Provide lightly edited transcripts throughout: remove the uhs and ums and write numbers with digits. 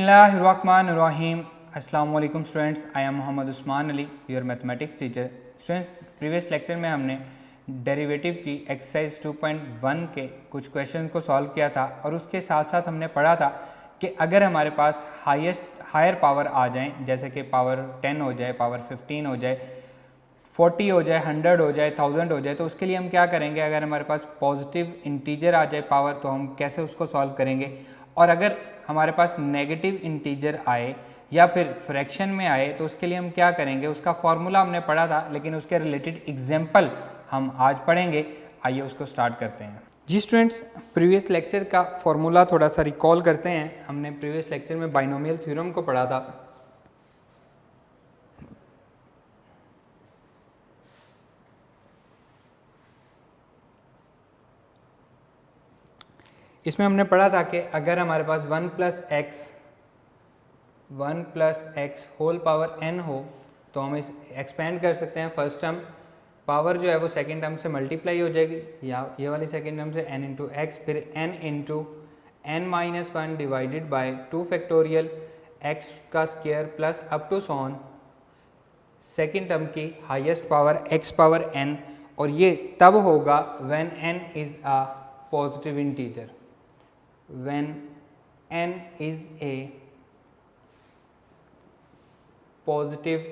बिस्मिल्लाहिर्रहमानिर्रहीम। अस्सलाम वालेकुम students, I am Mohammad Usman Ali, your mathematics teacher. Students, previous lecture में हमने डेरिवेटिव की एक्सरसाइज 2.1 के कुछ क्वेश्चन को सॉल्व किया था और उसके साथ साथ हमने पढ़ा था कि अगर हमारे पास हायर पावर आ जाएं, जैसे कि पावर 10 हो जाए, पावर 15 हो जाए, 40 हो जाए, 100 हो जाए, 1000 हो जाए, तो उसके लिए हम क्या करेंगे। अगर हमारे पास पॉजिटिव इंटीजर आ जाए पावर, तो हम कैसे उसको सॉल्व करेंगे। और अगर हमारे पास नेगेटिव इंटीजर आए या फिर फ्रैक्शन में आए तो उसके लिए हम क्या करेंगे। उसका फॉर्मूला हमने पढ़ा था, लेकिन उसके रिलेटेड एग्जाम्पल हम आज पढ़ेंगे। आइए उसको स्टार्ट करते हैं। जी स्टूडेंट्स, प्रीवियस लेक्चर का फॉर्मूला थोड़ा सा रिकॉल करते हैं। हमने प्रीवियस लेक्चर में बाइनोमियल थ्योरम को पढ़ा था। इसमें हमने पढ़ा था कि अगर हमारे पास 1 plus x whole power n हो तो हम इस एक्सपेंड कर सकते हैं। फर्स्ट टर्म पावर जो है वो सेकेंड टर्म से मल्टीप्लाई हो जाएगी, या ये वाली सेकेंड टर्म से n इंटू एक्स, फिर n into n minus 1 divided by 2 factorial x का square plus up to so on second term की highest power x power n। और ये तब होगा when n is a positive integer, when n is a positive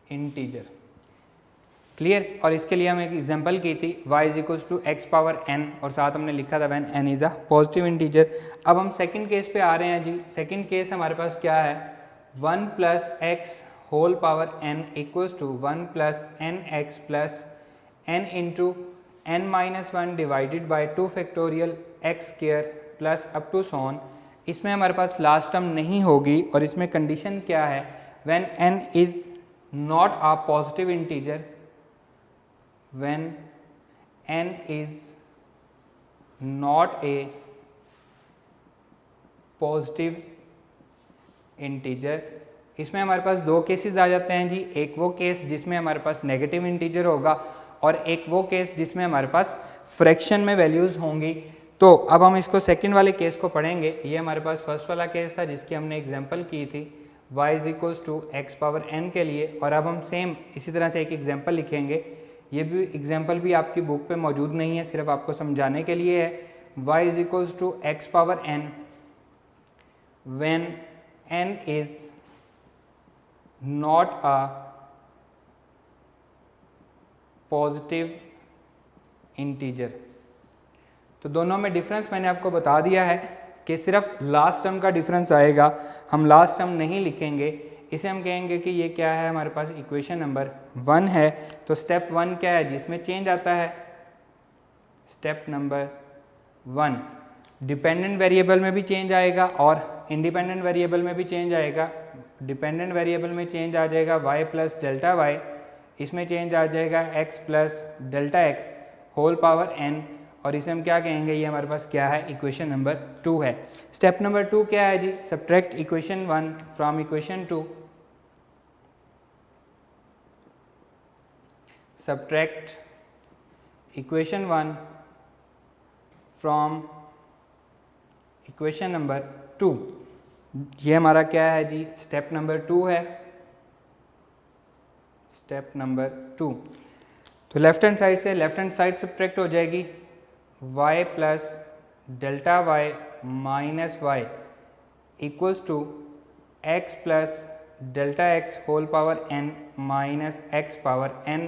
integer। Clear. और इसके लिए हम एक एग्जांपल की थी y is equals to x power n, और साथ हमने लिखा था when n is a positive integer. अब हम सेकंड केस पे आ रहे हैं जी। सेकंड केस हमारे पास क्या है, 1 plus x whole power n equals to 1 plus n x plus n into n minus 1 divided by 2 factorial x square plus up to so on. इसमें हमारे पास लास्ट टर्म नहीं होगी, और इसमें कंडीशन क्या है, when n is not a positive integer, when n is not a positive integer. इसमें हमारे पास दो केसेस आ जाते हैं जी। एक वो केस जिसमें हमारे पास नेगेटिव इंटीजर होगा, और एक वो केस जिसमें हमारे पास फ्रैक्शन में वैल्यूज़ होंगी। तो अब हम इसको सेकंड वाले केस को पढ़ेंगे। ये हमारे पास फर्स्ट वाला केस था जिसकी हमने एग्जांपल की थी y is equals to x power n के लिए। और अब हम सेम इसी तरह से एक एग्जांपल लिखेंगे। ये भी एग्जांपल भी आपकी बुक पे मौजूद नहीं है, सिर्फ आपको समझाने के लिए है। y is equals to x power n when n is not a positive integer. तो दोनों में डिफरेंस मैंने आपको बता दिया है कि सिर्फ लास्ट टर्म का डिफरेंस आएगा, हम लास्ट टर्म नहीं लिखेंगे। इसे हम कहेंगे कि ये क्या है, हमारे पास इक्वेशन नंबर 1 है। तो स्टेप 1 क्या है, जिसमें चेंज आता है। स्टेप नंबर 1, डिपेंडेंट वेरिएबल में भी चेंज आएगा और इंडिपेंडेंट वेरिएबल में भी चेंज आएगा। डिपेंडेंट वेरिएबल में चेंज आ जाएगा y प्लस डेल्टा वाई, इसमें चेंज आ जाएगा x plus delta x whole power n। और इसे हम क्या कहेंगे, ये हमारे पास क्या है, इक्वेशन नंबर 2 है। स्टेप नंबर 2 क्या है जी, subtract equation 1 from equation 2। Subtract equation 1 from equation number 2। ये हमारा क्या है जी, स्टेप नंबर 2 है। स्टेप नंबर 2, तो लेफ्ट हैंड साइड सब्ट्रैक्ट हो जाएगी। y plus delta y minus y equals to x plus delta x whole power n minus x power n।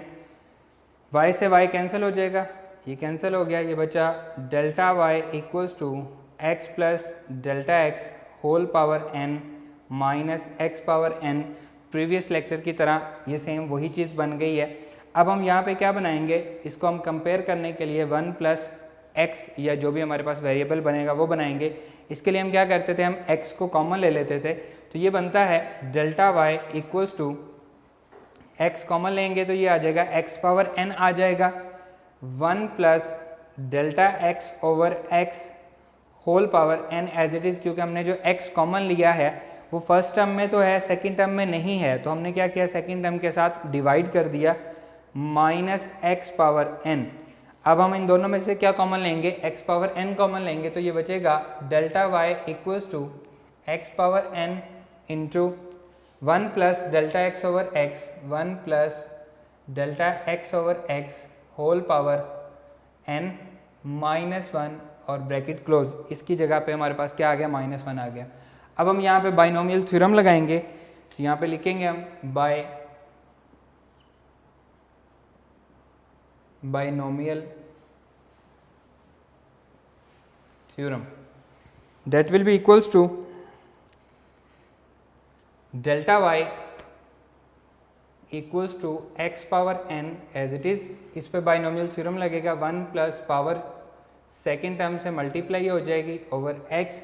y से y cancel हो जाएगा, ये कैंसिल हो गया, ये बचा delta y equals to x plus delta x whole power n minus x power n। Previous lecture की तरह ये सेम वही चीज़ बन गई है। अब हम यहाँ पे क्या बनाएंगे, इसको हम कंपेयर करने के लिए 1 प्लस एक्स या जो भी हमारे पास वेरिएबल बनेगा वो बनाएंगे। इसके लिए हम क्या करते थे, हम x को कॉमन ले लेते थे। तो ये बनता है delta y equals to x common लेंगे तो ये आ जाएगा x पावर n आ जाएगा, 1 plus delta x over x whole power n as it is. क्योंकि हमने जो x कॉमन लिया है वो फर्स्ट टर्म में तो है, सेकेंड टर्म में नहीं है, तो हमने क्या किया, सेकेंड टर्म के साथ डिवाइड कर दिया, माइनस एक्स पावर n। अब हम इन दोनों में से क्या कॉमन लेंगे, x पावर n कॉमन लेंगे, तो ये बचेगा delta y equals to x power n into 1 plus delta x over x, 1 plus delta x over x whole power n minus 1 और ब्रैकेट क्लोज। इसकी जगह पे हमारे पास क्या आ गया, -1 आ गया। अब हम यहाँ पे बाइनोमियल थ्योरम लगाएंगे, तो यहाँ पे लिखेंगे हम binomial theorem, that will be equals to delta y equals to x power n as it is. इस पे बाइनोमियल थ्योरम लगेगा, 1 प्लस पावर सेकेंड टर्म से मल्टीप्लाई हो जाएगी over x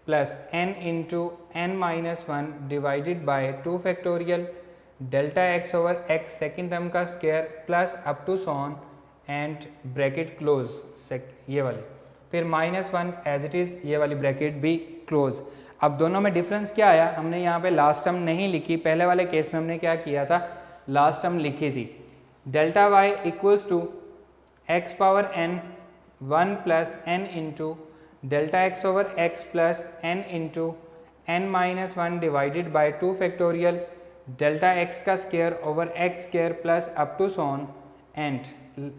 plus n into n minus 1 divided by 2 factorial delta x over x second term का square plus up to so on and bracket close, ये वाली, फिर -1 as it is, ये वाली bracket भी क्लोज। अब दोनों में डिफरेंस क्या आया, हमने यहाँ पे लास्ट टर्म नहीं लिखी, पहले वाले केस में हमने क्या किया था, लास्ट टर्म लिखी थी। Delta y equals to x power n 1 plus n into delta x over x plus n into n minus 1 divided by 2 factorial delta x का square over x square plus up to so on and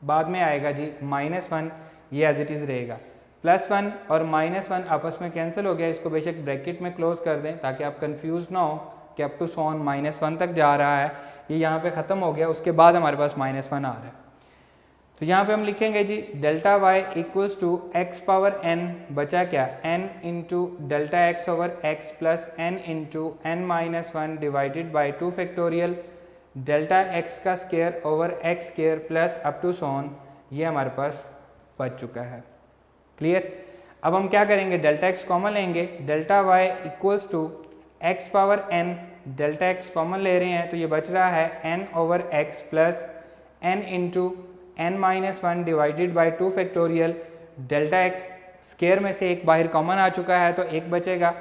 बाद में आएगा जी -1, ये as it is रहेगा। +1 और -1 आपस में cancel हो गया, इसको बेशक ब्रैकेट में क्लोज कर दें ताकि आप कंफ्यूज ना हो कि अप टू सो ऑन -1 तक जा रहा है, ये यहाँ पे ख़त्म हो गया, उसके बाद हमारे पास -1 आ रहा है। तो यहाँ पे हम लिखेंगे जी delta y equals to x power n, बचा क्या, n into delta x over x plus n into n minus 1 divided by 2 factorial delta x का square over x square plus up to so on, ये हमारे पास बच चुका है। Clear. अब हम क्या करेंगे, डेल्टा x कॉमन लेंगे, delta y equals to x power n, delta x common ले रहे हैं तो ये बच रहा है n over x plus n into n minus 1 divided by 2 factorial delta x square में से एक बाहर कॉमन आ चुका है तो एक बचेगा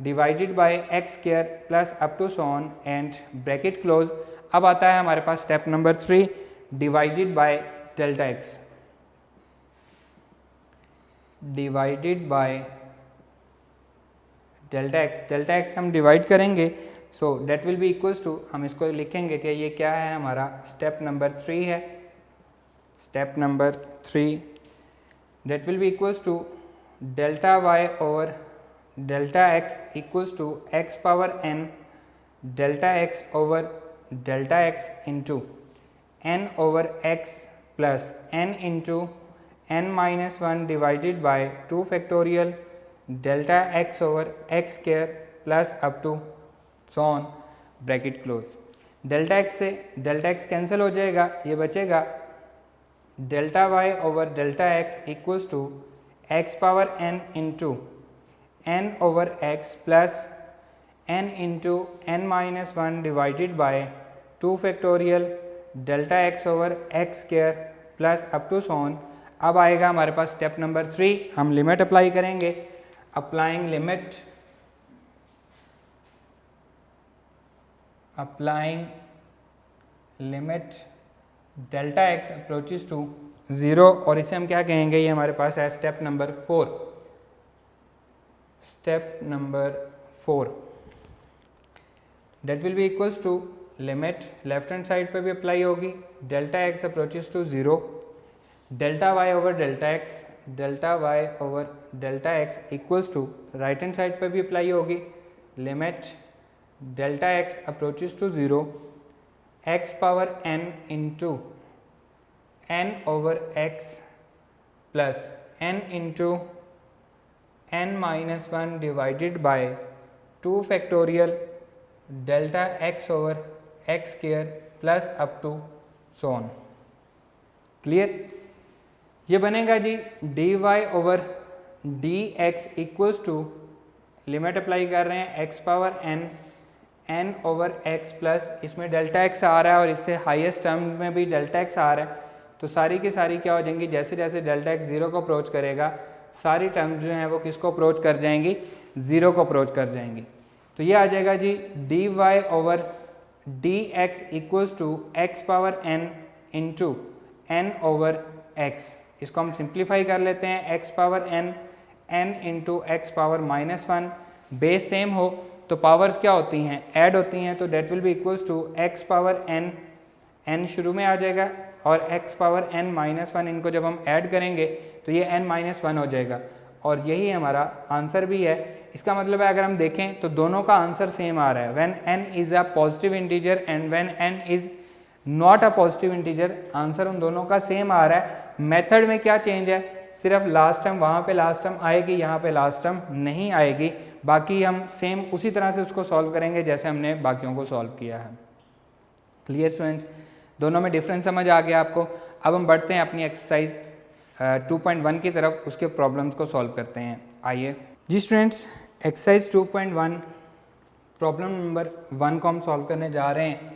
divided by x square plus up to so on and bracket close. अब आता है हमारे पास step number 3, divided by delta x, divided by delta x हम डिवाइड करेंगे, so that will be equals to, हम इसको लिखेंगे कि ये क्या है, हमारा स्टेप नंबर 3 है, step number 3, that will be equals to delta y over delta x equals to x power n delta x over delta x into n over x plus n into n minus 1 divided by 2 factorial delta x over x square plus up to so on bracket close. Delta x से delta x cancel हो जाएगा, ये बचेगा delta y over delta x equals to x power n into n over x plus n into n minus 1 divided by 2 factorial delta x over x square plus up to so on. अब आएगा हमारे पास step number 3, हम limit apply करेंगे, applying limit delta x approaches to 0, और इसे हम क्या कहेंगे, ये हमारे पास है step number 4, step number 4, that will be equals to limit left hand side पे भी अप्लाई होगी, delta x approaches to 0, delta y over delta x, delta y over delta x equals to right hand side पे भी apply होगी, limit delta x approaches to 0, x power n into n over x plus n into n minus 1 divided by 2 factorial delta x over x square plus up to so on. Clear. ये बनेगा जी dy over dx equals to, limit apply कर रहे हैं x power n over x plus, इसमें delta x आ रहा है और इससे हाईएस्ट टर्म में भी डेल्टा x आ रहा है, तो सारी की सारी क्या हो जाएंगी, जैसे जैसे डेल्टा x 0 को अप्रोच करेगा सारी टर्म्स जो हैं वो किसको अप्रोच कर जाएंगी, 0 को अप्रोच कर जाएंगी। तो ये आ जाएगा जी dy over dx equals to x power n into n over x। इसको हम सिंप्लीफाई कर लेते हैं, x power n, n into x power -1, base same हो तो पावर्स क्या होती हैं, ऐड होती हैं, तो that will be equals to x power n, n शुरू में आ जाएगा और x पावर n -1, इनको जब हम ऐड करेंगे तो ये n -1 हो जाएगा और यही हमारा आंसर भी है। इसका मतलब है अगर हम देखें तो दोनों का आंसर सेम आ रहा है, when n is a positive integer and when n is not a positive integer, answer उन दोनों का सेम आ रहा है। मेथड में क्या चेंज है, सिर्फ लास्ट टर्म वहाँ पे लास्ट टर्म आएगी, यहाँ पे लास्ट टर्म नहीं आएगी, बाकी हम सेम उसी तरह से उसको सॉल्व करेंगे जैसे हमने बाकियों को सॉल्व किया है। क्लियर स्टूडेंट्स, दोनों में डिफरेंस समझ आ गया आपको। अब हम बढ़ते हैं अपनी एक्सरसाइज 2.1 की तरफ, उसके प्रॉब्लम्स को सॉल्व करते हैं। आइए जी स्टूडेंट्स, एक्सरसाइज 2.1 प्रॉब्लम नंबर 1 को हम सॉल्व करने जा रहे हैं।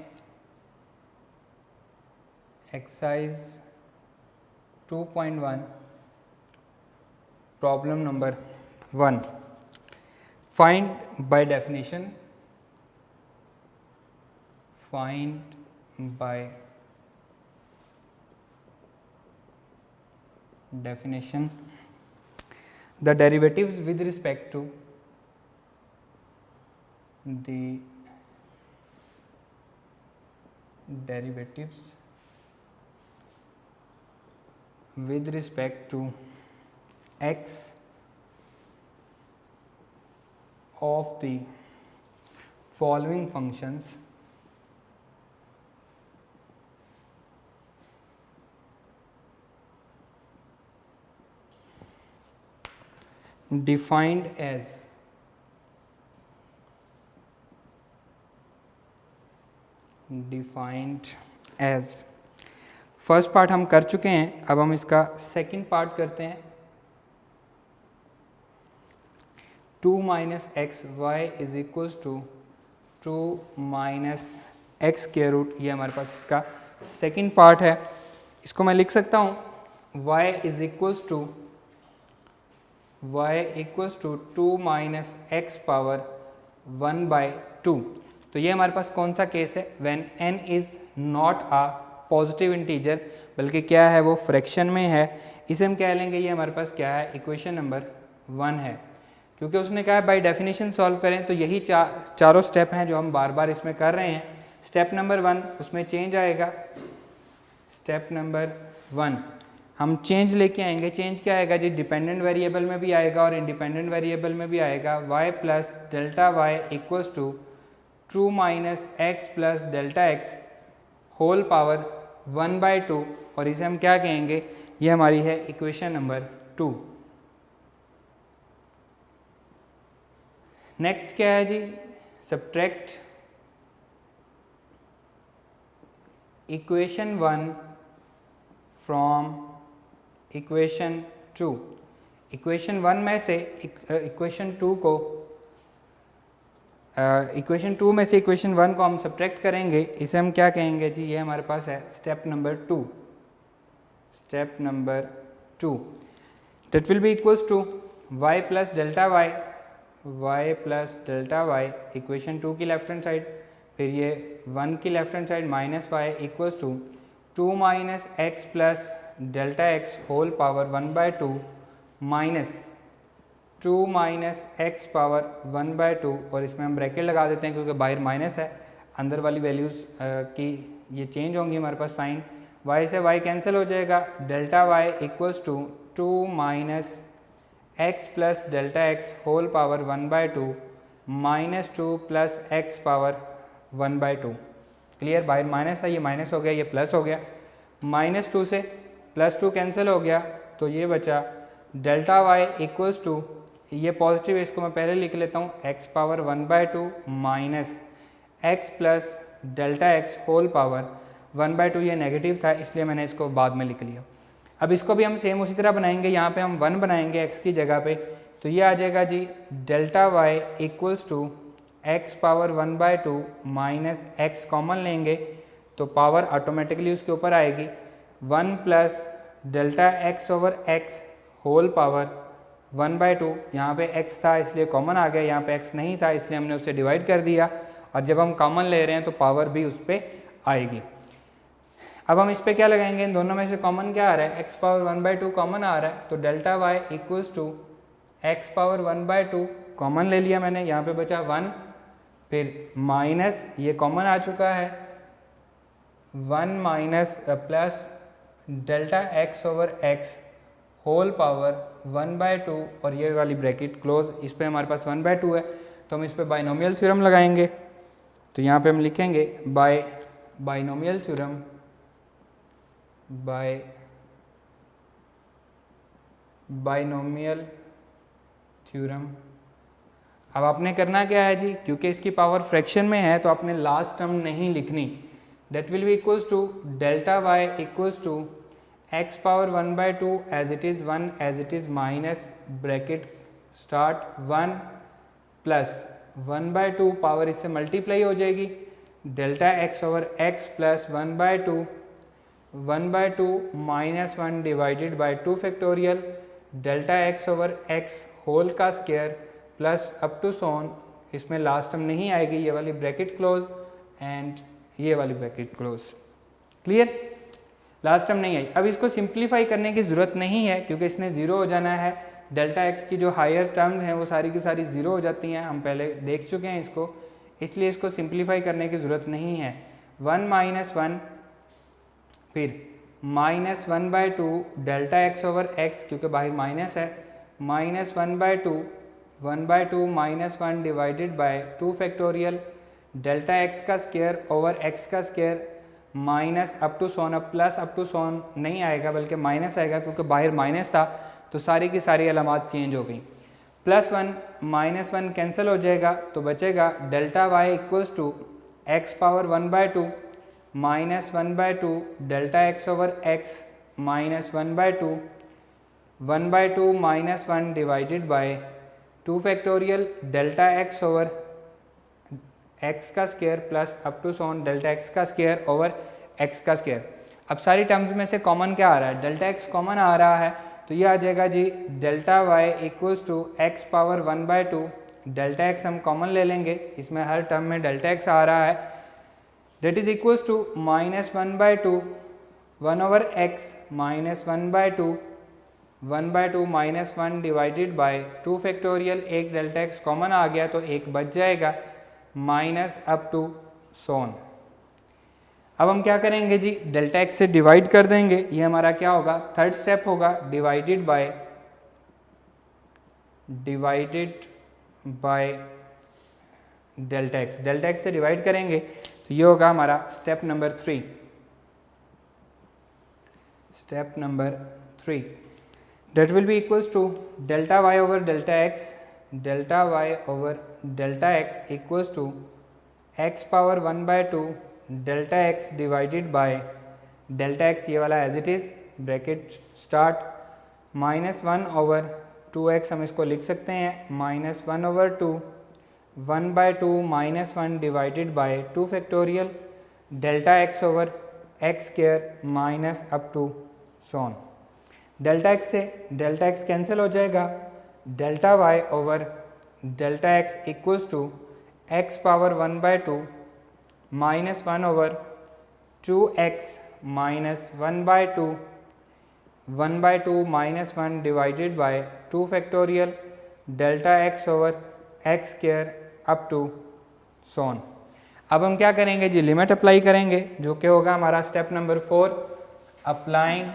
Exercise 2.1 problem number 1, find by definition, find by definition the derivatives with respect to the derivatives with respect to x of the following functions defined as first part हम कर चुके हैं, अब हम इसका सेकंड पार्ट करते हैं। 2 - x y is equals to 2 - x के रूट, ये हमारे पास इसका सेकंड पार्ट है। इसको मैं लिख सकता हूँ y is equals to 2 - x power 1/2। तो ये हमारे पास कौन सा केस है, when n is not a positive integer, बल्कि क्या है वो फ्रैक्शन में है। इसे हम कह लेंगे ये हमारे पास क्या है, इक्वेशन नंबर 1 है। क्योंकि उसने कहा है बाय डेफिनेशन सॉल्व करें, तो यही चारों स्टेप हैं जो हम बार बार इसमें कर रहे हैं। स्टेप नंबर 1 उसमें चेंज आएगा, स्टेप नंबर 1 हम चेंज लेके आएंगे। चेंज क्या आएगा जी, डिपेंडेंट वेरिएबल में भी आएगा और इंडिपेंडेंट वेरिएबल में भी आएगा। y plus delta y equals to 2 - x plus delta x whole power 1/2, और इसे हम क्या कहेंगे, ये हमारी है इक्वेशन नंबर 2। नेक्स्ट क्या है जी, subtract equation 1 from equation 2। Equation 1 में से इक्वेशन 2 को इक्वेशन 2 में से इक्वेशन 1 को हम सब्ट्रैक्ट करेंगे, इसे हम क्या कहेंगे जी, ये हमारे पास है step number 2। Step number 2 that will be equals to y plus delta y, y plus delta y equation 2 की लेफ्ट हैंड साइड, फिर ये 1 की left hand side minus y equals to 2 - x plus delta x whole power 1/2 minus 2 - x power 1/2, और इसमें हम bracket लगा देते हैं क्योंकि बाहर माइनस है, अंदर वाली वैल्यूज़ की ये चेंज होंगी हमारे पास साइन। y से y कैंसिल हो जाएगा, delta y equals to 2 - x plus delta x whole power 1/2 minus 2 plus x power 1/2। Clear, बाहर माइनस है, ये माइनस हो गया, ये प्लस हो गया, -2 से +2 कैंसिल हो गया, तो ये बचा डेल्टा वाई इक्वल्स टू, ये पॉजिटिव है इसको मैं पहले लिख लेता हूँ, x power 1/2 minus x plus delta x whole power 1/2, ये नेगेटिव था इसलिए मैंने इसको बाद में लिख लिया। अब इसको भी हम सेम उसी तरह बनाएंगे, यहाँ पे हम 1 बनाएंगे x की जगह पे, तो ये आ जाएगा जी delta y equals to x power 1/2 minus x common लेंगे तो पावर ऑटोमेटिकली उसके ऊपर आएगी 1 plus delta x over x whole power 1/2। यहाँ पे x था इसलिए कॉमन आ गया, यहाँ पे x नहीं था इसलिए हमने उसे डिवाइड कर दिया, और जब हम कॉमन ले रहे हैं तो पावर भी उस पर आएगी। अब हम इस पे क्या लगाएंगे, इन दोनों में से कॉमन क्या आ रहा है, x पावर 1/2 कॉमन आ रहा है, तो delta y equals to x power 1/2 common ले लिया मैंने, यहाँ पे बचा 1, फिर माइनस ये कॉमन आ चुका है 1 minus plus delta x over x whole power 1/2 और ये वाली ब्रैकेट क्लोज, इस पे हमारे पास 1/2 है तो हम इस पे बाइनोमियल थ्योरम लगाएंगे। तो यहाँ पे हम लिखेंगे बाइनोमियल थ्योरम बाइनोमियल थ्योरम। अब आपने करना क्या है जी, क्योंकि इसकी पावर फ्रैक्शन में है तो आपने लास्ट टर्म नहीं लिखनी, that will be equals to delta y equals to x power 1/2 as it is 1 as it is minus bracket start 1 plus 1/2 power इससे मल्टीप्लाई हो जाएगी delta x over x plus 1/2 minus 1 divided by 2 factorial delta x over x whole का square plus up to so on, इसमें last term नहीं आएगी, ये वाली bracket close and ये वाली bracket close. Clear, last term नहीं आई। अब इसको सिंप्लीफाई करने की ज़रूरत नहीं है क्योंकि इसने ज़ीरो हो जाना है, डेल्टा x की जो हायर टर्म्स हैं वो सारी की सारी ज़ीरो हो जाती हैं, हम पहले देख चुके हैं इसको, इसलिए इसको सिंप्लीफाई करने की ज़रूरत नहीं है। 1 माइनस 1 फिर minus 1/2 delta x over x क्योंकि बाहर माइनस है, minus 1/2 minus 1 divided by 2 factorial delta x का स्क्वायर ओवर x का square minus up to so on, अब प्लस अप टू सोन नहीं आएगा बल्कि माइनस आएगा क्योंकि बाहर माइनस था तो सारी की सारी अलामात चेंज हो गई। प्लस 1 माइनस 1 कैंसिल हो जाएगा तो बचेगा delta y equals to x power 1/2 minus 1/2 delta x over x minus 1/2 minus 1 divided by 2 factorial delta x over x का square plus up to so on delta x का square over x का square. अब सारी terms में से common क्या आ रहा है, डेल्टा x कॉमन आ रहा है तो ये आ जाएगा जी delta y equals to x power 1/2, delta x हम कॉमन ले लेंगे, इसमें हर टर्म में डेल्टा x आ रहा है, that is equals to minus 1/2 1 over x minus 1/2 minus 1 divided by 2 factorial, एक डेल्टा x कॉमन आ गया तो एक बच जाएगा माइनस अप टू सोन। अब हम क्या करेंगे जी, डेल्टा x से डिवाइड कर देंगे, ये हमारा क्या होगा, थर्ड स्टेप होगा, डिवाइडेड बाय डेल्टा x से डिवाइड करेंगे तो ये होगा हमारा step number 3। Step number 3 that will be equals to delta y over delta x equals to x power 1/2 delta x divided by delta x, ये वाला as it is bracket start minus 1 over 2x, हम इसको लिख सकते हैं minus 1 over 2 1/2 minus 1 divided by 2 factorial delta x over x square minus up to so on. Delta x से delta x cancel हो जाएगा, delta y over delta x equals to x power 1/2 minus 1 over 2x minus 1/2 minus 1 divided by 2 factorial delta x over x square up to so on. अब हम क्या करेंगे जी, limit apply करेंगे जो कि होगा हमारा step number 4, applying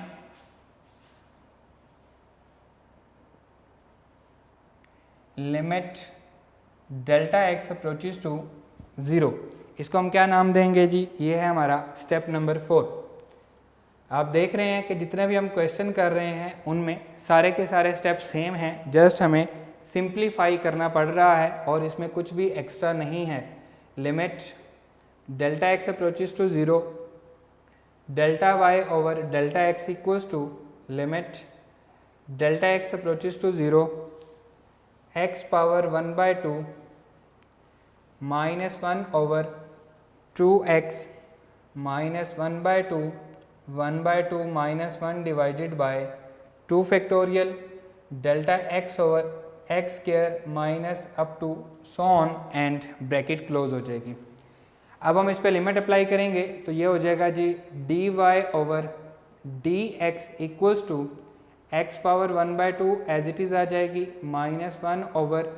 limit delta x approaches to 0। इसको हम क्या नाम देंगे जी, ये है हमारा स्टेप नंबर 4। आप देख रहे हैं कि जितने भी हम क्वेश्चन कर रहे हैं उनमें सारे के सारे स्टेप सेम हैं, जस्ट हमें सिंप्लीफाई करना पड़ रहा है और इसमें कुछ भी एक्स्ट्रा नहीं है। Limit delta x approaches to 0 delta y over delta x equals to limit delta x approaches to 0 x power 1/2 minus 1 over 2x minus 1/2 minus 1 divided by 2 factorial delta x over x square minus up to so on end bracket close हो जाएगी। अब हम इस पर limit apply करेंगे तो ये हो जाएगा जी d y over d x equals to x power 1/2 as it is आ जाएगी -1 over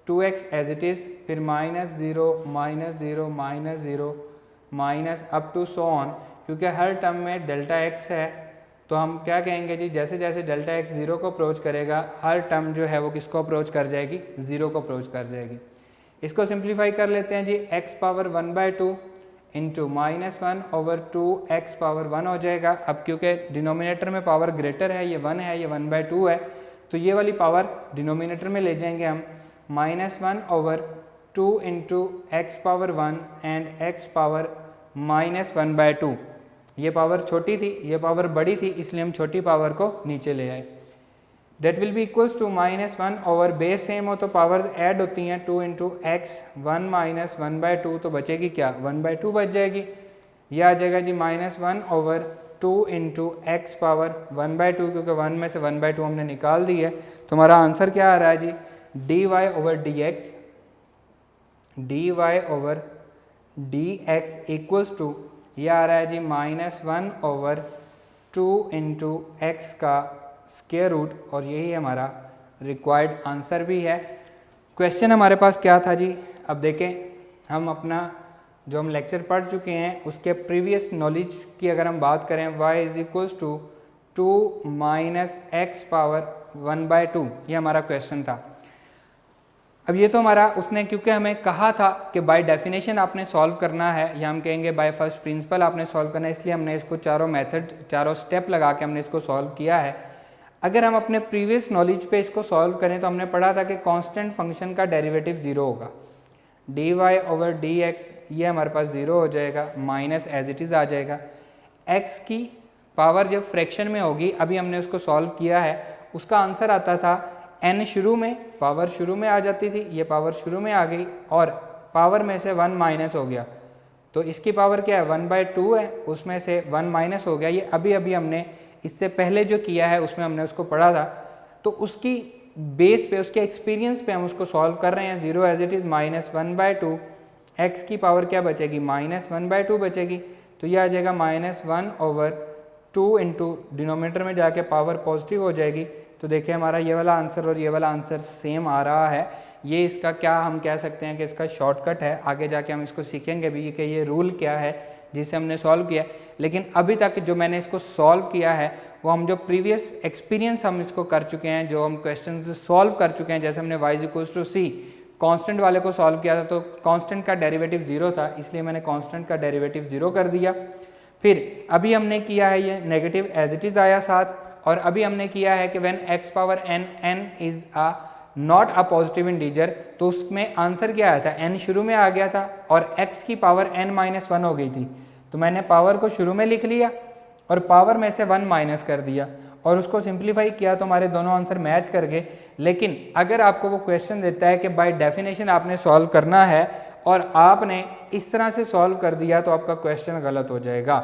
2x as it is, फिर -0 -0 -0 minus up to so on, क्योंकि हर टर्म में डेल्टा x है तो हम क्या कहेंगे जी, जैसे जैसे डेल्टा x 0 को अप्रोच करेगा हर टर्म जो है वो किसको अप्रोच कर जाएगी, 0 को अप्रोच कर जाएगी। इसको सिंप्लीफाई कर लेते हैं जी, x power 1/2 into -1 over 2x power 1 हो जाएगा। अब क्योंकि डिनोमिनेटर में पावर ग्रेटर है, ये 1 है, ये 1/2 है, तो ये वाली पावर डिनोमिनेटर में ले जाएंगे हम, -1 over 2 into x power 1 and x power -1/2। ये पावर छोटी थी, ये पावर बड़ी थी, इसलिए हम छोटी पावर को नीचे ले आए। That will be equals to -1 over base same हो तो पावर्स ऐड होती हैं, 2 इंटू एक्स 1 -1/2, तो बचेगी क्या, 1/2 बच जाएगी। यह आ जाएगा जी -1 ओवर 2 इंटू एक्स पावर 1/2, क्योंकि 1 में से 1/2 हमने निकाल दी है, तो हमारा आंसर क्या आ रहा है जी, d y over d x, d y over d x equals to, यह आ रहा है जी -1 ओवर 2 इंटू एक्स का स्क्वायर रूट, और यही हमारा रिक्वायर्ड आंसर भी है। क्वेश्चन हमारे पास क्या था जी, अब देखें हम अपना जो हम लेक्चर पढ़ चुके हैं उसके प्रीवियस नॉलेज की अगर हम बात करें, y is equals to 2 minus x power 1/2, ये हमारा क्वेश्चन था। अब ये तो हमारा उसने, क्योंकि हमें कहा था कि बाय डेफिनेशन आपने सॉल्व करना है, या हम कहेंगे बाय फर्स्ट प्रिंसिपल आपने सॉल्व करना है, इसलिए हमने इसको चारों मेथड, चारों स्टेप लगा के हमने इसको सॉल्व किया है। अगर हम अपने प्रीवियस नॉलेज पे इसको सॉल्व करें तो हमने पढ़ा था कि कांस्टेंट फंक्शन का डेरिवेटिव 0 होगा, d y over d x, ये हमारे पास 0 हो जाएगा, माइनस एज इट इज़ आ जाएगा। एक्स की पावर जब फ्रैक्शन में होगी, अभी हमने उसको सॉल्व किया है, उसका आंसर आता था n शुरू में, पावर शुरू में आ जाती थी, ये पावर शुरू में आ गई और पावर में से 1 माइनस हो गया, तो इसकी पावर क्या है, 1/2 है, उसमें से 1 माइनस हो गया। ये अभी अभी हमने इससे पहले जो किया है उसमें हमने उसको पढ़ा था, तो उसकी बेस पे, उसके एक्सपीरियंस पे हम उसको सॉल्व कर रहे हैं। 0 एज इट इज़ -1/2, एक्स की पावर क्या बचेगी, -1/2 बचेगी, तो ये आ जाएगा -1 ओवर 2 इंटू डिनोमिनेटर में जाके पावर पॉजिटिव हो जाएगी। तो देखिए हमारा ये वाला आंसर और ये वाला आंसर सेम आ रहा है। ये इसका क्या हम कह सकते हैं कि इसका शॉर्टकट है, आगे जाके हम इसको सीखेंगे भी कि ये रूल क्या है जिसे हमने सॉल्व किया। लेकिन अभी तक जो मैंने इसको सॉल्व किया है वो हम जो प्रीवियस एक्सपीरियंस हम इसको कर चुके हैं, जो हम क्वेश्चन सॉल्व कर चुके हैं, जैसे हमने y = c कांस्टेंट वाले को सॉल्व किया था, तो कांस्टेंट का डेरिवेटिव 0 था, इसलिए मैंने कांस्टेंट का डेरिवेटिव 0 कर दिया। फिर अभी हमने किया है ये नेगेटिव एज इट इज़ आया साथ, और अभी हमने किया है कि when x power n is a not a positive integer, तो उसमें आंसर क्या आया था, n शुरू में आ गया था और x की पावर n-1 हो गई थी, तो मैंने पावर को शुरू में लिख लिया और पावर में से 1 माइनस कर दिया और उसको सिंप्लीफाई किया, तो हमारे दोनों आंसर मैच कर गए। लेकिन अगर आपको वो क्वेश्चन देता है कि बाय डेफिनेशन आपने सॉल्व करना है और आपने इस तरह से सॉल्व कर दिया, तो आपका क्वेश्चन गलत हो जाएगा।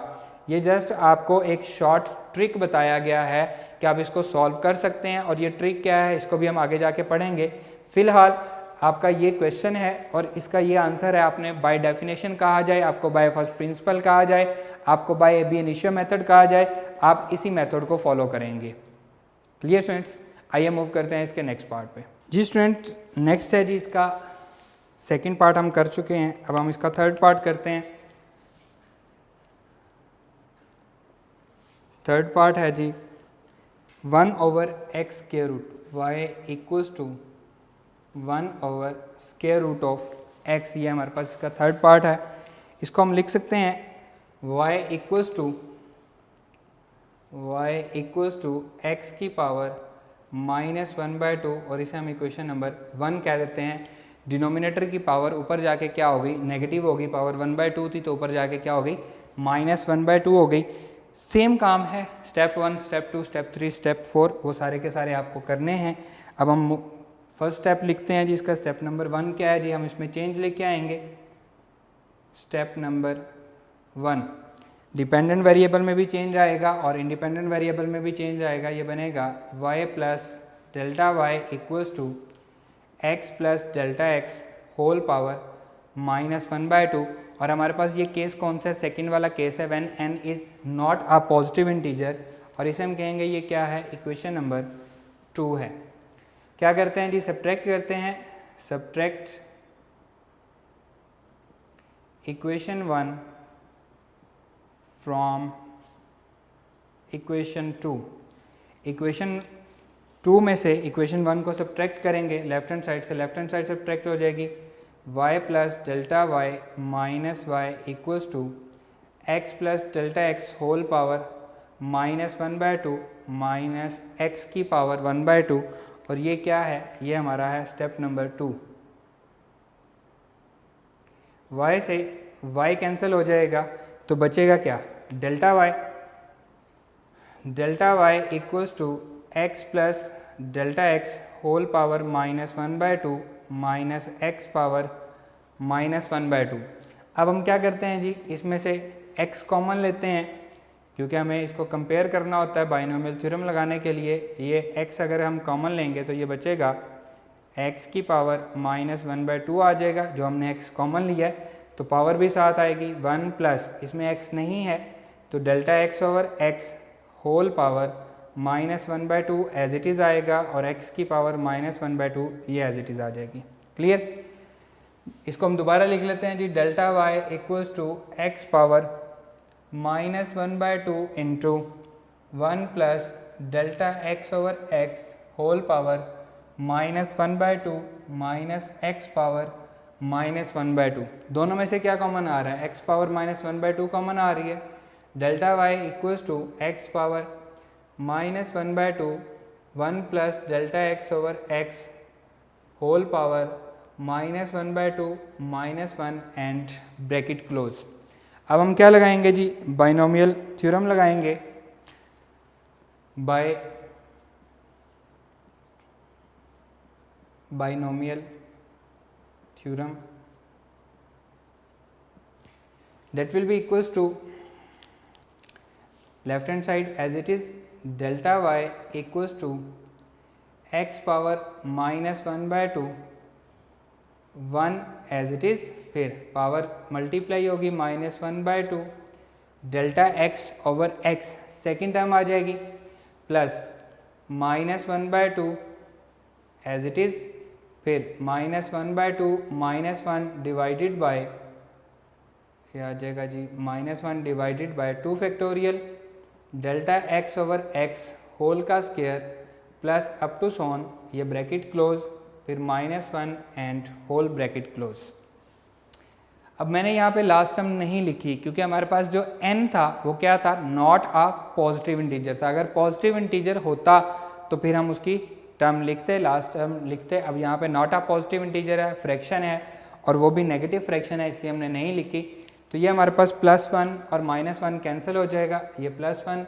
ये जस्ट आपको एक शॉर्ट ट्रिक बताया गया है कि आप इसको सॉल्व कर सकते हैं, और ये ट्रिक क्या है इसको भी हम आगे जाके पढ़ेंगे। फिलहाल आपका ये क्वेश्चन है और इसका ये आंसर है। आपने बाय डेफिनेशन कहा जाए, आपको बाय फर्स्ट प्रिंसिपल कहा जाए, आपको बाय ab इनिशियो मेथड कहा जाए, आप इसी मेथड को फॉलो करेंगे। क्लियर स्टूडेंट्स, आइए मूव करते हैं इसके नेक्स्ट पार्ट पे। जी स्टूडेंट्स, नेक्स्ट है जी इसका सेकेंड पार्ट हम कर चुके हैं, अब हम इसका थर्ड पार्ट करते हैं। थर्ड पार्ट है जी 1 over x square root, y equals to 1 over square root of x, ये हमारे पास इसका थर्ड पार्ट है। इसको हम लिख सकते हैं y इक्वल्स टू x की पावर -1/2, और इसे हम इक्वेशन नंबर 1 कह देते हैं। डिनोमिनेटर की पावर ऊपर जाके क्या हो गई, नेगेटिव हो गई, पावर 1/2 थी तो ऊपर जाके क्या हो गई, -1/2 हो गई। सेम काम है, स्टेप 1, स्टेप 2, स्टेप 3, स्टेप 4, वो सारे के सारे आपको करने हैं। अब हम फर्स्ट स्टेप लिखते हैं जी, इसका स्टेप नंबर 1 क्या है जी, हम इसमें चेंज लेके आएंगे। स्टेप नंबर 1, डिपेंडेंट वेरिएबल में भी चेंज आएगा और इंडिपेंडेंट वेरिएबल में भी चेंज आएगा। ये बनेगा y plus delta y equals to x plus delta x whole power -1/2 और हमारे पास ये केस कौन सा है, सेकेंड वाला केस है, when n is not a positive integer, और इसे हम कहेंगे ये क्या है, इक्वेशन नंबर 2 है। क्या करते हैं जी, सब्ट्रैक्ट करते हैं, subtract equation 1 from equation 2। Equation 2 में से इक्वेशन 1 को सब्ट्रैक्ट करेंगे लेफ्ट हैंड साइड से, लेफ्ट हैंड साइड सब्ट्रैक्ट हो जाएगी y plus delta y minus y equals to x plus delta x whole power -1/2 minus x की पावर 1/2, और ये क्या है, ये हमारा है स्टेप नंबर 2। y से y कैंसिल हो जाएगा तो बचेगा क्या, delta y equals to x plus delta x whole power -1/2 minus x power -1/2। अब हम क्या करते हैं जी, इसमें से x कॉमन लेते हैं क्योंकि हमें इसको कंपेयर करना होता है बाइनोमियल थ्योरम लगाने के लिए। ये x अगर हम कॉमन लेंगे तो ये बचेगा x की पावर -1/2 आ जाएगा, जो हमने x कॉमन लिया है, तो पावर भी साथ आएगी 1 प्लस, इसमें x नहीं है तो delta x over x whole power -1/2 as it is आएगा, और x की पावर -1/2 ये एज इट इज़ आ जाएगी। क्लियर, इसको हम दोबारा लिख लेते हैं जी, delta y equals to x power -1/2 into 1 plus delta x over x whole power -1/2 minus x power -1/2। दोनों में से क्या कॉमन आ रहा है, x पावर -1/2 कॉमन आ रही है, delta y equals to x power -1/2 1 plus delta x over x whole power -1/2 -1 end bracket close. अब हम क्या लगाएंगे जी, बाइनोमियल थ्योरम लगाएंगे, binomial theorem that will be equals to left hand side as it is delta y equals to x power -1/2 1 as it is, फिर power multiply होगी -1/2 delta x over x second term आ जाएगी plus -1/2 as it is, फिर -1/2 -1 divided bye, ये आ जाएगा जी -1 divided by 2 factorial delta x over x whole का square plus up to so on, ये ब्रैकेट क्लोज, फिर -1 एंड होल ब्रैकेट क्लोज। अब मैंने यहाँ पे लास्ट टर्म नहीं लिखी क्योंकि हमारे पास जो n था वो क्या था, नॉट अ पॉजिटिव इंटीजर था। अगर पॉजिटिव इंटीजर होता तो फिर हम उसकी टर्म लिखते, लास्ट टर्म लिखते। अब यहाँ पे नॉट अ पॉजिटिव इंटीजर है, फ्रैक्शन है, और वो भी नेगेटिव फ्रैक्शन है, इसलिए हमने नहीं लिखी। तो ये हमारे पास +1 और -1 कैंसिल हो जाएगा, ये +1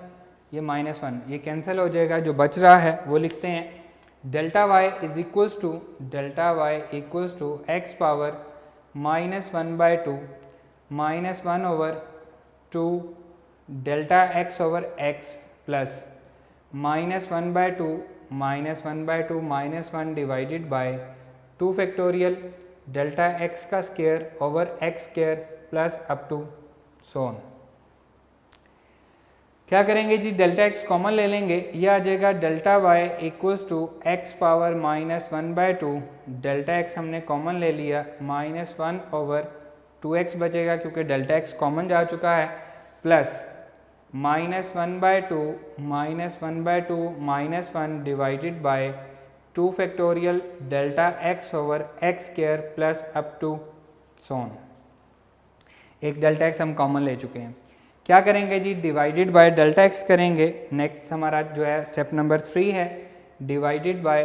ये -1 ये कैंसिल हो जाएगा, जो बच रहा है वो लिखते हैं delta y is equals to x power -1/2 -1 over 2 delta x over x plus -1/2 -1/2 -1 divided by 2 factorial delta x का square over x square plus up to so on. क्या करेंगे जी, डेल्टा x कॉमन ले लेंगे, ये आ जाएगा delta y equals to x power -1/2 delta x हमने कॉमन ले लिया, -1 ओवर 2x बचेगा क्योंकि डेल्टा x कॉमन जा चुका है, plus -1/2 -1 divided by 2 factorial delta x over x square plus up to so on. एक डेल्टा x हम कॉमन ले चुके हैं। क्या करेंगे जी, डिवाइडेड बाय डेल्टा x करेंगे। नेक्स्ट हमारा जो है स्टेप नंबर 3 है, डिवाइडेड बाय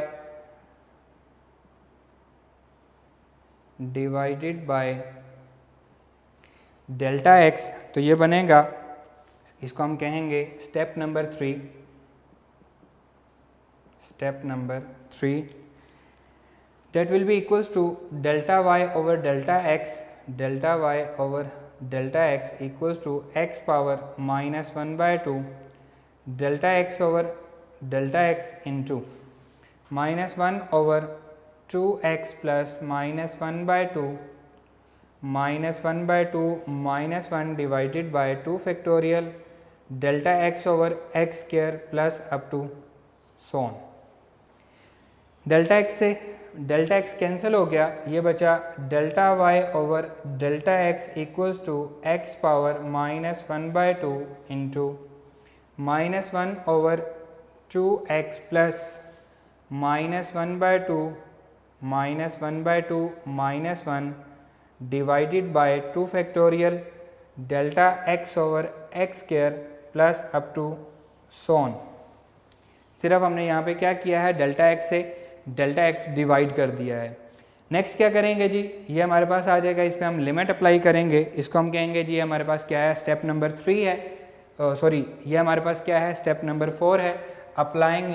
डेल्टा x, तो ये बनेगा, इसको हम कहेंगे step number 3, that will be equals to delta y over delta x equals to x power -1/2 delta x over delta x into -1 over 2x plus -1/2 -1/2 -1 divided by 2 factorial delta x over x square plus up to so on. Delta x से delta x cancel हो गया, ये बचा delta y over delta x equals to x power -1/2 into -1 over 2x plus -1/2 -1/2 -1 divided by 2 factorial delta x over x square plus up to so on. सिर्फ हमने यहाँ पे क्या किया है, डेल्टा x से डेल्टा x डिवाइड कर दिया है। नेक्स्ट क्या करेंगे जी, ये हमारे पास आ जाएगा, इस पर हम लिमिट अप्लाई करेंगे। इसको हम कहेंगे जी हमारे पास क्या है, स्टेप नंबर 3 है, सॉरी ये हमारे पास क्या है, स्टेप नंबर 4 है। Applying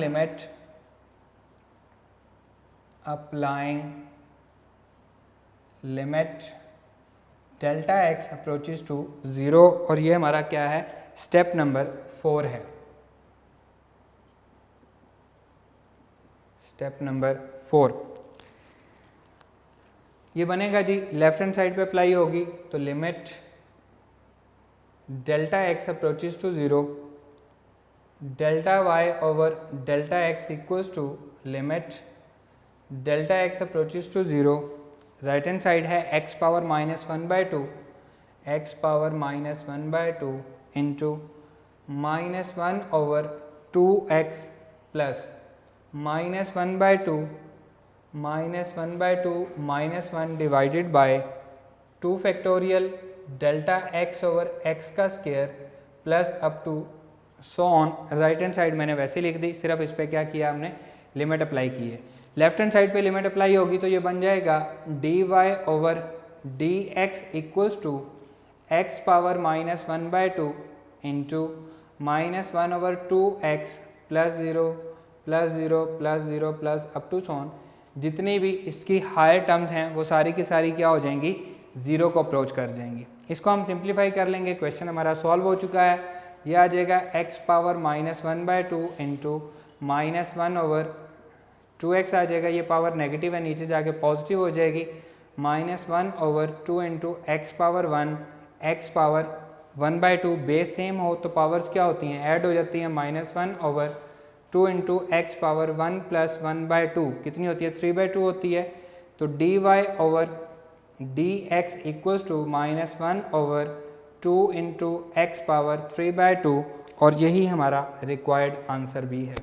limit delta x approaches to 0, और ये हमारा क्या है, स्टेप नंबर 4 है। स्टेप नंबर 4 ये बनेगा जी, लेफ्ट हैंड साइड पे अप्लाई होगी तो limit delta x approaches to 0 delta y over delta x equals to limit delta x approaches to 0। Right hand side है x power -1/2 x power -1/2 into -1 over 2x plus -1/2 -1 divided by 2 factorial delta x over x का square plus up to so on. Right hand side मैंने वैसे लिख दी, सिर्फ इस पर क्या किया हमने, लिमिट अप्लाई की है। लेफ्ट हैंड साइड पे लिमिट अप्लाई होगी तो ये बन जाएगा dy over dx equals to x power -1/2 into -1 over 2x plus 0 plus 0 plus 0 plus up to so on. जितनी भी इसकी हायर टर्म्स हैं वो सारी की सारी क्या हो जाएंगी, 0 को अप्रोच कर जाएंगी। इसको हम सिंप्लीफाई कर लेंगे, क्वेश्चन हमारा सॉल्व हो चुका है। ये आ जाएगा x power -1/2 into -1 over 2x आ जाएगा, ये पावर नेगेटिव है, नीचे जाके पॉजिटिव हो जाएगी, -1 over 2 into x power 1, x power 1/2 base same हो तो पावर्स क्या होती हैं, ऐड हो जाती हैं। -1 over 2 into x power 1 plus 1/2 कितनी होती है, 3/2 होती है। तो dy over dx equals to -1 over 2 into x power 3/2, और यही हमारा रिक्वायर्ड आंसर भी है।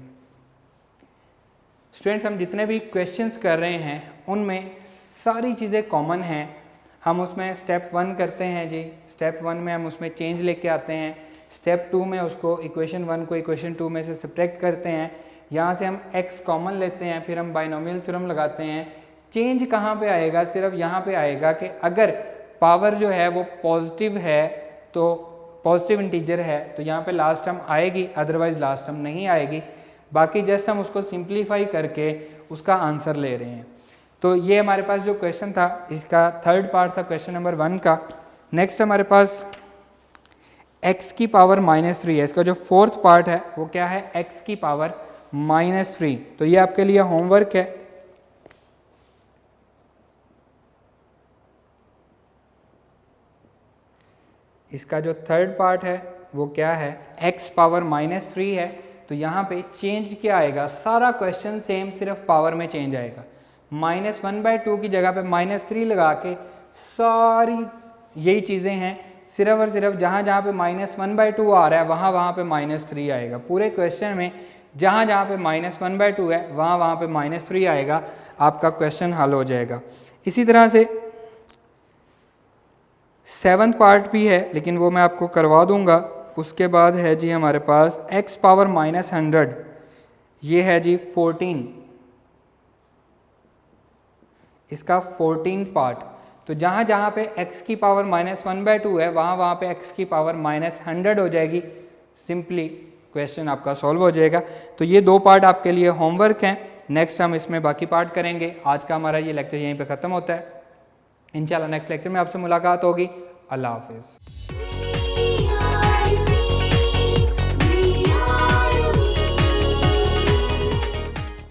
स्टूडेंट्स हम जितने भी क्वेश्चंस कर रहे हैं उनमें सारी चीज़ें कॉमन हैं। हम उसमें स्टेप 1 करते हैं जी, स्टेप 1 में हम उसमें चेंज लेके आते हैं, स्टेप 2 में उसको इक्वेशन 1 को इक्वेशन 2 में से सब्ट्रैक्ट करते हैं, यहाँ से हम x कॉमन लेते हैं, फिर हम बाइनोमियल थ्योरम लगाते हैं। चेंज कहाँ पे आएगा, सिर्फ यहाँ पे आएगा कि अगर पावर जो है वो पॉजिटिव है तो पॉजिटिव इंटीजर है तो यहाँ पे लास्ट टर्म आएगी, अदरवाइज लास्ट टर्म नहीं आएगी। बाकी जस्ट हम उसको सिंप्लीफाई करके उसका आंसर ले रहे हैं। तो ये हमारे पास जो क्वेश्चन था इसका थर्ड पार्ट था क्वेश्चन नंबर 1 का। नेक्स्ट हमारे पास x की पावर -3 है, इसका जो फोर्थ पार्ट है वो क्या है, x की पावर -3। तो ये आपके लिए होमवर्क है। इसका जो थर्ड पार्ट है वो क्या है, x पावर -3 है। तो यहाँ पे चेंज क्या आएगा, सारा क्वेश्चन सेम, सिर्फ पावर में चेंज आएगा। -1/2 की जगह पे -3 लगा के सारी यही चीज़ें हैं, सिर्फ और सिर्फ जहाँ जहाँ पे -1/2 आ रहा है वहाँ पे -3 आएगा। पूरे क्वेश्चन में जहाँ जहाँ पे -1/2 है वहाँ पे -3 आएगा, आपका क्वेश्चन हल हो जाएगा। इसी तरह से 7th पार्ट भी है लेकिन वो मैं आपको करवा दूंगा। उसके बाद है जी हमारे पास x पावर -100, ये है जी 14, इसका 14 पार्ट। तो जहाँ जहाँ पे x की पावर -1/2 है वहाँ पे x की पावर -100 हो जाएगी, सिंपली क्वेश्चन आपका सॉल्व हो जाएगा। तो ये 2 पार्ट आपके लिए होमवर्क हैं, नेक्स्ट हम इसमें बाकी पार्ट करेंगे। आज का हमारा ये लेक्चर यहीं पे ख़त्म होता है। इंशाल्लाह नेक्स्ट लेक्चर में आपसे मुलाकात होगी। अल्लाह हाफिज़।